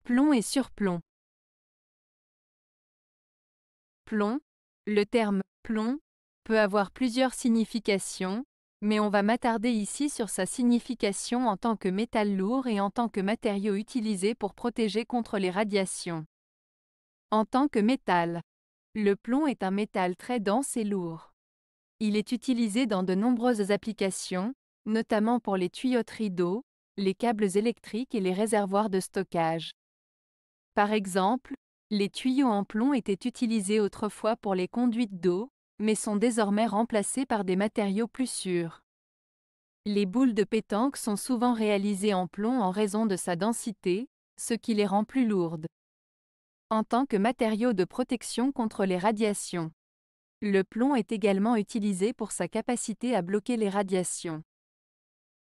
Plomb et surplomb. Plomb. Le terme « plomb » peut avoir plusieurs significations, mais on va m'attarder ici sur sa signification en tant que métal lourd et en tant que matériau utilisé pour protéger contre les radiations. En tant que métal, le plomb est un métal très dense et lourd. Il est utilisé dans de nombreuses applications, notamment pour les tuyauteries d'eau, les câbles électriques et les réservoirs de stockage. Par exemple, les tuyaux en plomb étaient utilisés autrefois pour les conduites d'eau, mais sont désormais remplacés par des matériaux plus sûrs. Les boules de pétanque sont souvent réalisées en plomb en raison de sa densité, ce qui les rend plus lourdes. En tant que matériau de protection contre les radiations, le plomb est également utilisé pour sa capacité à bloquer les radiations.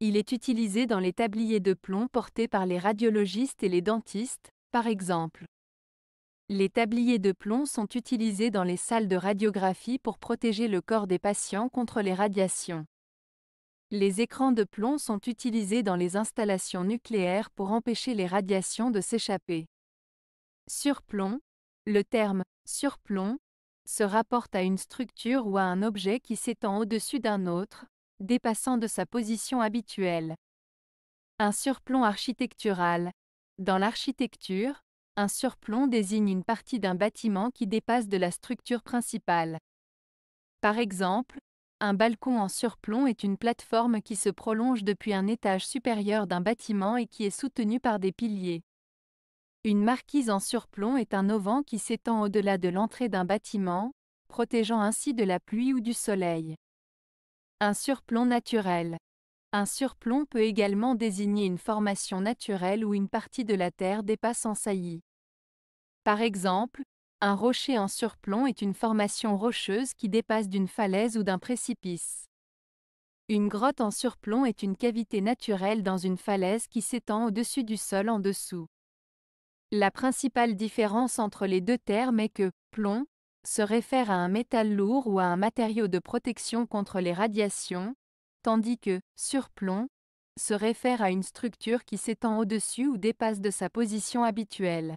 Il est utilisé dans les tabliers de plomb portés par les radiologistes et les dentistes, par exemple. Les tabliers de plomb sont utilisés dans les salles de radiographie pour protéger le corps des patients contre les radiations. Les écrans de plomb sont utilisés dans les installations nucléaires pour empêcher les radiations de s'échapper. Surplomb. Le terme « surplomb » se rapporte à une structure ou à un objet qui s'étend au-dessus d'un autre, dépassant de sa position habituelle. Un surplomb architectural. Dans l'architecture, un surplomb désigne une partie d'un bâtiment qui dépasse de la structure principale. Par exemple, un balcon en surplomb est une plateforme qui se prolonge depuis un étage supérieur d'un bâtiment et qui est soutenue par des piliers. Une marquise en surplomb est un auvent qui s'étend au-delà de l'entrée d'un bâtiment, protégeant ainsi de la pluie ou du soleil. Un surplomb naturel. Un surplomb peut également désigner une formation naturelle où une partie de la terre dépasse en saillie. Par exemple, un rocher en surplomb est une formation rocheuse qui dépasse d'une falaise ou d'un précipice. Une grotte en surplomb est une cavité naturelle dans une falaise qui s'étend au-dessus du sol en dessous. La principale différence entre les deux termes est que « plomb » se réfère à un métal lourd ou à un matériau de protection contre les radiations, tandis que « surplomb » se réfère à une structure qui s'étend au-dessus ou dépasse de sa position habituelle.